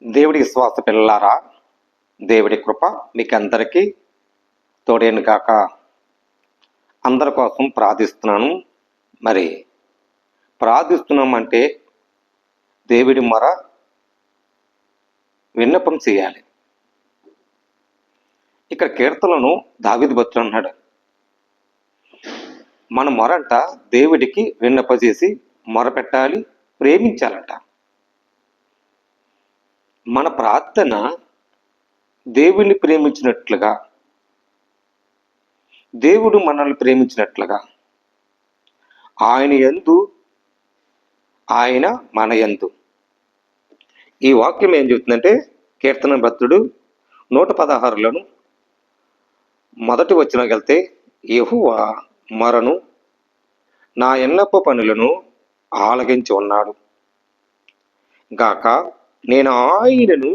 దేవుడి విశ్వాస పిల్లలారా, దేవుడి కృప మీకు అందరికీ తోడేను కాక. అందరి కోసం ప్రార్థిస్తున్నాను. మరి ప్రార్థిస్తున్నామంటే దేవుడి మొర విన్నపం చేయాలి. ఇక్కడ కీర్తనలను దావీదు భక్తుడు అన్నాడు, మన మొరంట దేవుడికి విన్నప చేసి మొరపెట్టాలి, ప్రేమించాలంట. మన ప్రార్థన దేవుణ్ణి ప్రేమించినట్లుగా, దేవుడు మనల్ని ప్రేమించినట్లుగా, ఆయన యందు ఆయన మన యందు. ఈ వాక్యం ఏం చెబుతుందంటే, కీర్తన భక్తుడు 116లోను మొదటి వచనంకి వెళ్తే, యెహోవా మొరను నా ఎన్నప్ప పనులను ఆలకించి ఉన్నాడు గాక, నేను ఆయనను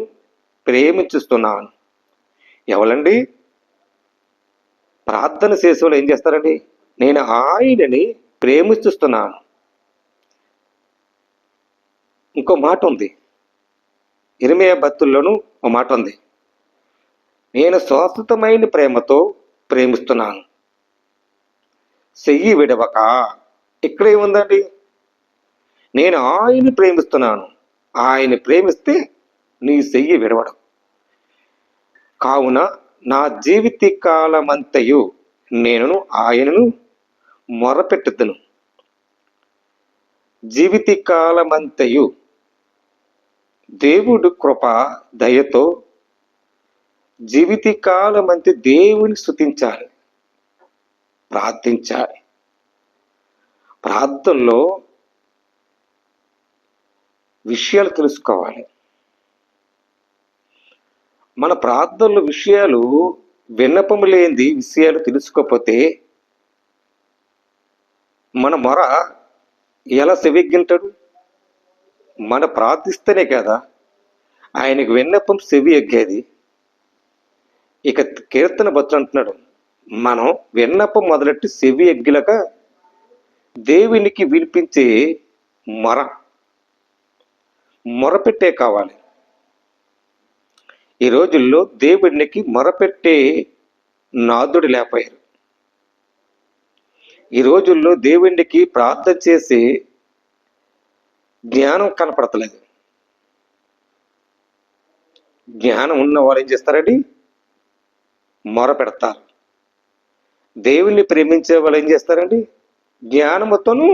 ప్రేమించుస్తున్నాను. ఎవరండి? ప్రార్థన చేసేవాళ్ళు ఏం చేస్తారండి? నేను ఆయనని ప్రేమిస్తున్నాను. ఇంకో మాట ఉంది, ఇర్మీయా భక్తుల్లోనూ ఒక మాట ఉంది, నేను శాశ్వతమైన ప్రేమతో ప్రేమిస్తున్నాను, చెయ్యి విడవక. ఇక్కడ ఏముందండి? నేను ఆయన్ని ప్రేమిస్తున్నాను, ఆయన ప్రేమిస్తే నీ చెయ్యి విడవడం. కావున నా జీవిత కాలమంతయు నేను ఆయనను మొరపెట్టుదును. జీవిత కాలమంతయు దేవుడు కృప దయతో జీవిత కాలమంతా దేవుని స్తుతించాలి, ప్రార్థించాలి. ప్రార్థనలో విషయాలు తెలుసుకోవాలి. మన ప్రార్థనలో విషయాలు విన్నపము లేనిది విషయాలు తెలుసుకోకపోతే మన మొర ఎలా చెవిగ్గింటాడు? మన ప్రార్థిస్తేనే కదా ఆయనకు విన్నపం చెవి ఎగ్గేది. ఇక కీర్తన భక్తుడు అంటున్నాడు, మనం విన్నపం మొదలెట్టి చెవి ఎగ్గిలక దేవునికి వినిపించే మొరపెట్టే కావాలి. ఈ రోజుల్లో దేవునికి మొరపెట్టే నాదుడు లేకపోయారు. ఈ రోజుల్లో దేవునికి ప్రార్థన చేసి జ్ఞానం కనపడతలేదు. జ్ఞానం ఉన్న వాళ్ళు ఏం చేస్తారండి? మొర పెడతారు. దేవుణ్ణి ప్రేమించే వాళ్ళు ఏం చేస్తారండి? జ్ఞానముతోనూ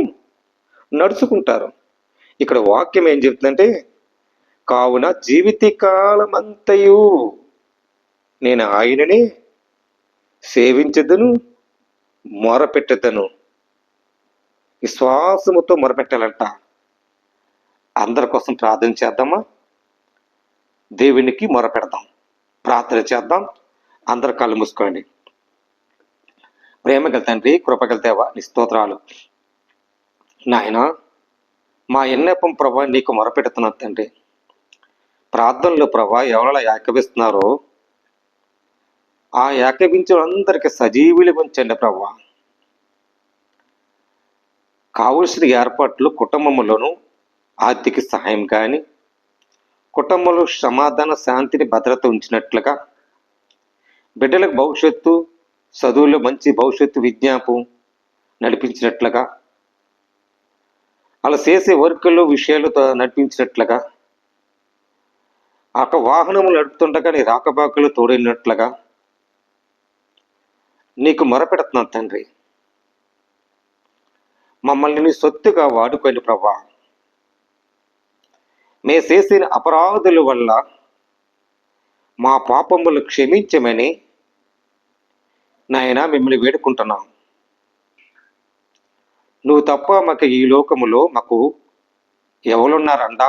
నడుచుకుంటారు. ఇక్కడ వాక్యం ఏం చెప్తుందంటే, కావున జీవిత కాలమంతయు నేను ఆయనని సేవించదును, మొరపెట్టెదను. విశ్వాసముతో మొరపెట్టాలంట. అందరి కోసం ప్రార్థన చేద్దామా? దేవునికి మొరపెడదాం, ప్రార్థన చేద్దాం. అందరు కళ్ళు మూసుకోండి. ప్రేమగల తండ్రి, కృపగల దేవా, నీ స్తోత్రాలు నాయన. మా ఎన్నపం ప్రభా నీకు మొరపెడుతున్నా తండ్రి. ప్రార్థనలో ప్రభా ఎవరైనా ఏకవిస్తున్నారో ఆ ఏకవించులందరికీ సజీవులు ఉంచండి ప్రభా. కావలసిన ఏర్పాట్లు కుటుంబంలోనూ ఆర్థిక సహాయం కానీ, కుటుంబంలో సమాధాన శాంతిని భద్రత ఉంచినట్లుగా, బిడ్డలకు భవిష్యత్తు చదువులో మంచి భవిష్యత్తు విజ్ఞాపం నడిపించినట్లుగా, అలా చేసే వర్కుల్లో విషయాలతో నడిపించినట్లుగా, ఆ వాహనము నడుపుతుండగా నీ రాకబాకులు తోడైనట్లుగా నీకు మొరపెడుతున్నాను తండ్రి. మమ్మల్ని నీ సొత్తుగా వాడుకోండి ప్రభా. మే చేసిన అపరాధుల వల్ల మా పాపములు క్షమించమని నాయన మిమ్మల్ని వేడుకుంటున్నాం. నువ్వు తప్ప మాకు ఈ లోకములో మాకు ఎవరున్నారండా?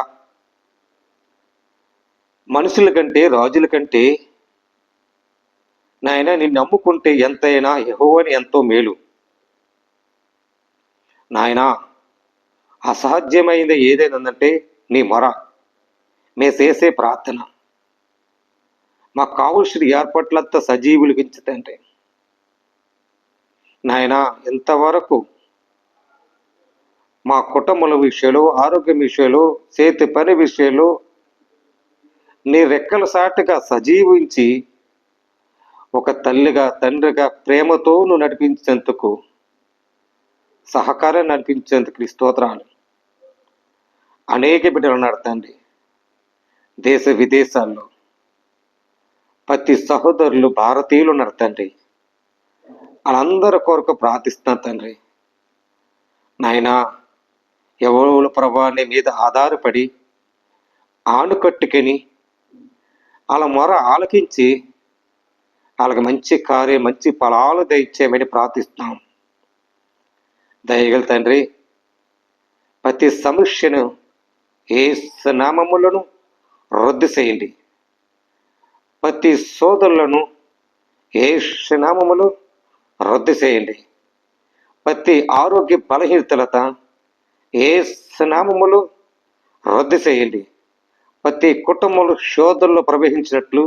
మనుషుల కంటే, రాజుల కంటే నాయన నిన్ను నమ్ముకుంటే ఎంతైనా యెహోవాని ఎంతో మేలు నాయన. అసాధ్యమైంది ఏదైనా ఉందంటే నీ మొర, మే చేసే ప్రార్థన, మాకు కావలసిన ఏర్పాట్లంతా సజీవులు పెంచుతంటే నాయన. ఇంతవరకు మా కుటుంబాల విషయంలో, ఆరోగ్యం విషయంలో, చేతి పని విషయంలో నీ రెక్కల సాటుగా సజీవించి ఒక తల్లిగా తండ్రిగా ప్రేమతో నువ్వు నడిపించేందుకు సహకారం నడిపించేందుకు నీ స్తోత్రాలు. అనేక బిడ్డలు ఉన్నారు తండ్రి, దేశ విదేశాల్లో ప్రతి సహోదరులు భారతీయులు ఉన్నారు తండ్రి. వాళ్ళందరి కొరకు ప్రార్థిస్తున్నా తండ్రి. నాయనా, ఎవరు ప్రభా నీ మీద ఆధారపడి ఆనుకట్టుకొని వాళ్ళ మొర ఆలకించి వాళ్ళకి మంచి కార్యం మంచి ఫలాలు దయచేయమని ప్రార్థిస్తున్నాం. దయగల తండ్రి, ప్రతి సమస్యను యేసు నామములను రద్దు చేయండి. ప్రతి సోదరులను యేసు నామములు రద్దు చేయండి. ప్రతి ఆరోగ్య బలహీనతలత యేసు నామములు రద్దు చేయండి. ప్రతి కుటుంబంలో శోధనలో ప్రవహించినట్లు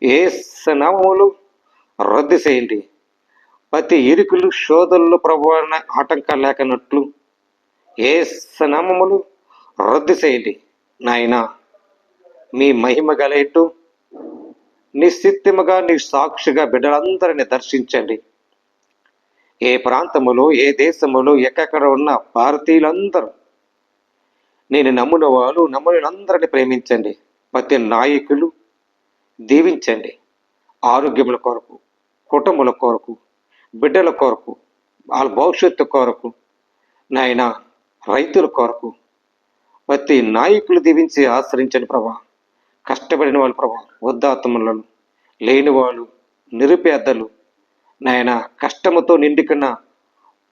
యేసు నామములు రద్దు చేయండి. ప్రతి ఇరుకులు శోధనలో ప్రభావ ఆటంకాలు లేకనట్లు యేసు నామములు రద్దు చేయండి. నాయనా, మీ మహిమ గలెట్టు నిశ్చిత్తముగా నీ సాక్షిగా బిడ్డలందరినీ దర్శించండి. ఏ ప్రాంతములో ఏ దేశములో ఎక్కడ ఉన్న భారతీయులందరూ నేను నమ్మిన వాళ్ళు నమ్ములందరినీ ప్రేమించండి. ప్రతి నాయకులు దీవించండి. ఆరోగ్యముల కొరకు, కుటుంబముల కొరకు, బిడ్డల కొరకు, వాళ్ళ భవిష్యత్తు కొరకు, నాయన రైతుల కొరకు ప్రతి నాయకులు దీవించి ఆశ్రయించండి ప్రభా. కష్టపడిన వాళ్ళు ప్రభా, వృద్ధాత్మలను లేని వాళ్ళు, నిరుపేదలు, నాయన కష్టముతో నిండుకున్న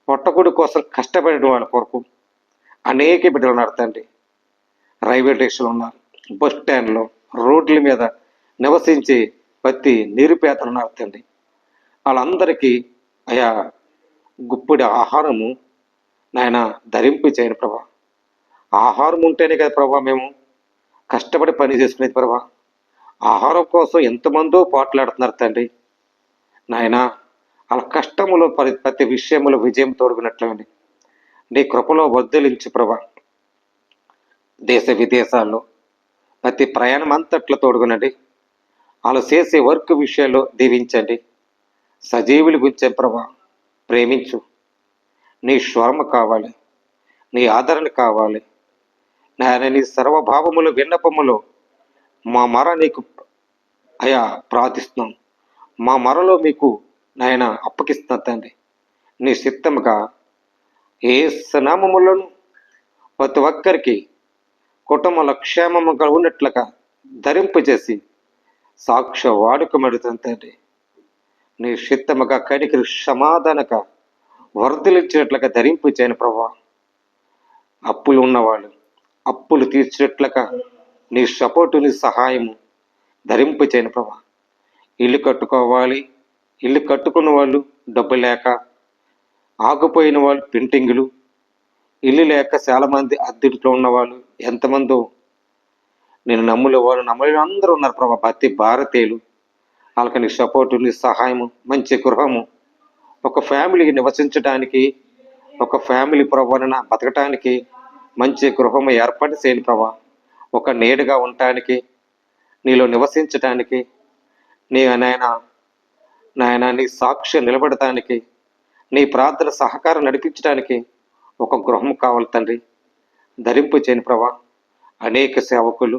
పొట్టకుడి కోసం కష్టపడిన వాళ్ళ కొరకు అనేక బిడ్డలు ఉన్నారు తండ్రి. రైల్వే స్టేషన్లో ఉన్నారు, బస్ స్టాండ్లో, రోడ్ల మీద నివసించి ప్రతి నిరుపేదలు ఉన్నారు తండ్రి. వాళ్ళందరికీ అయా గుప్పిడి ఆహారము నాయన ధరింపు చేయను ప్రభా. ఆహారం ఉంటేనే కదా ప్రభా మేము కష్టపడి పని చేసుకునేది ప్రభా. ఆహారం కోసం ఎంతమందో పోట్లాడుతున్నారు తండ్రి. నాయన వాళ్ళ కష్టములో ప్రతి విషయంలో విజయం తోడుకున్నట్లండి నీ కృపలో వర్ధలించి ప్రభా. దేశ విదేశాల్లో ప్రతి ప్రయాణం అంతట్లో తోడుకునండి. వాళ్ళు చేసే వర్క్ విషయాల్లో దీవించండి. సజీవులు గురించే ప్రభా ప్రేమించు. నీ స్వరము కావాలి, నీ ఆదరణ కావాలి నాయన. నీ సర్వభావములు విన్నపములు మా మర నీకు అయా ప్రార్థిస్తున్నాం. మా మరలో మీకు నాయన అప్పగిస్తున్నా తండ్రి. నీ చిత్తముగా యేసు నామములను ప్రతి ఒక్కరికి కుటుంబంలో క్షేమముగా ఉన్నట్లుగా ధరింపు చేసి సాక్ష్య వాడుకమడుతుంది తండ్రి. నీ చిత్తముగా కడికి సమాధానక వర్ధలించినట్లుగా ధరింపు చేయని ప్రభా. అప్పులు ఉన్నవాళ్ళు అప్పులు తీర్చినట్లుగా నీ సపోర్టు నీ సహాయము ధరింపు చేయని ప్రభా. ఇల్లు కట్టుకోవాలి, ఇల్లు కట్టుకున్న వాళ్ళు డబ్బు లేక ఆగిపోయిన వాళ్ళు పెయింటింగులు, ఇల్లు లేక చాలామంది అద్దెట్లో ఉన్నవాళ్ళు ఎంతమందో నేను నమ్ముల వాళ్ళు నమ్మలేని అందరూ ఉన్నారు ప్రభా. ప్రతి భారతీయులు వాళ్ళకి నీ సపోర్టు నీ సహాయము మంచి గృహము, ఒక ఫ్యామిలీకి నివసించడానికి, ఒక ఫ్యామిలీ ప్రభావన బతకటానికి మంచి గృహము ఏర్పాటు చేయని ప్రభా. ఒక నీడగా ఉండటానికి, నీలో నివసించటానికి, నీ నాయన నీ సాక్ష్యం నిలబడటానికి, నీ ప్రార్థన సహకారం నడిపించడానికి ఒక గృహం కావాలి తండ్రి. ధరింపు చేయని ప్రభా. అనేక సేవకులు,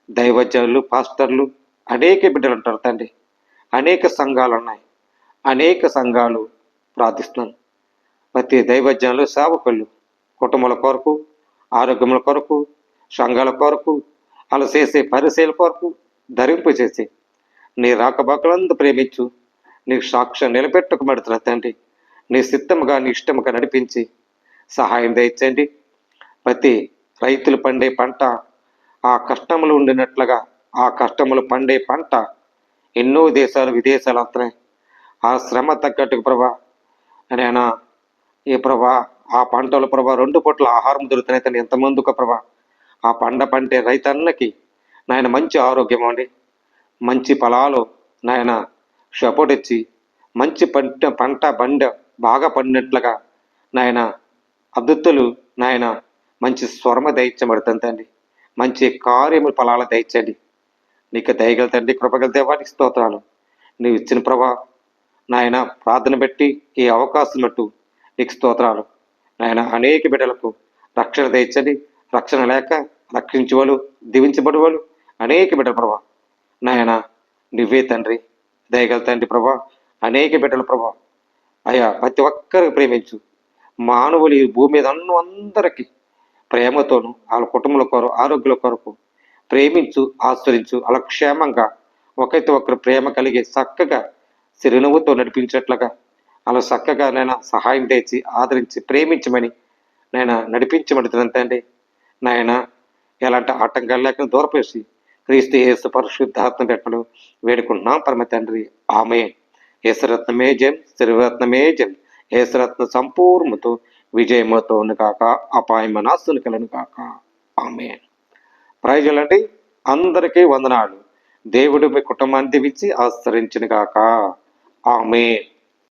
దైవజనులు, పాస్టర్లు అనేక బిడ్డలు ఉంటారు తండ్రి. అనేక సంఘాలు ఉన్నాయి, అనేక సంఘాలు ప్రార్థిస్తున్నాను. ప్రతి దైవజనులు, సేవకులు కుటుంబాల కొరకు, ఆరోగ్యముల కొరకు, సంఘాల కొరకు, వాళ్ళు చేసే పరిశీలన కొరకు ధరింపు చేసి నీ రాకబాకులందు ప్రేమించు. నీకు సాక్ష్యం నిలబెట్టుకోబడుతున్న తండ్రి. నీ సిద్ధముగా నీ ఇష్టముగా నడిపించి సహాయం దయచండి. ప్రతి రైతులు పండే పంట ఆ కష్టములు ఉండినట్లుగా ఆ కష్టములు పండే పంట ఎన్నో దేశాలు విదేశాలు వస్తున్నాయి. ఆ శ్రమ తగ్గట్టుకు ప్రభా నేనా ఏ ప్రభా ఆ పంటల ప్రభా 2 పూట్ల ఆహారం దొరుకుతున్నాయి తండ్రి. ఎంతమందికో ప్రభా ఆ పంటే రైతన్నకి నాయన మంచి ఆరోగ్యం అండి, మంచి ఫలాలు నాయన సపోర్ట్ ఇచ్చి మంచి పంట బండ బాగా పండినట్లుగా నాయన అద్భుతులు నాయన మంచి స్వర్మ దయచబడుతుంది తండ్రి. మంచి కార్యములు ఫలాలు దయచండి. నీకు దయగల తండ్రి, కృపగల దేవానికి స్తోత్రాలు. నీవు ఇచ్చిన ప్రభా నాయన ప్రార్థన పెట్టి ఈ అవకాశం మట్టు నీకు స్తోత్రాలు. నాయన అనేక బిడ్డలకు రక్షణ తెచ్చని, రక్షణ లేక రక్షించువాళ్ళు, దీవించబడువాళ్ళు అనేక బిడ్డలు ప్రభా నాయన నువ్వే తండ్రి, దయగల తండ్రి ప్రభా. అనేక బిడ్డలు ప్రభా అయ్యా ప్రతి ఒక్కరికి ప్రేమించు. మానవులు ఈ భూమి మీద అందరికీ ప్రేమతోను వాళ్ళ కుటుంబాల కొరకు, ఆరోగ్యాల కొరకు ప్రేమించు, ఆస్వాదించు. అలా క్షేమంగా ఒకరితో ఒకరు ప్రేమ కలిగి చక్కగా చిరునవ్వుతో నడిపించేట్లుగా అలా చక్కగా నేను సహాయం తెచ్చి ఆదరించి ప్రేమించమని నేను నడిపించబడుతున్నాను తండ్రి. నాయన ఎలాంటి ఆటంకాలు లేకుండా దూరపేసి క్రీస్తు యేసు పరిశుద్ధాత్మ పెట్టలు వేడుకుంటున్నాం పరమ తండ్రి. ఆమేన్. యేసురత్నమే జయం, శ్రీరత్నమే జయం. యేసురత్న సంపూర్ణతో విజయమతోను కాక అపాయమనాస్తులు కలను కాక. ఆమేన్. ప్రజలండి అందరికీ వందనాలు. దేవుడు మీ కుటుంబాన్ని దీవించి ఆశ్రయించును కాక. ఆమేన్.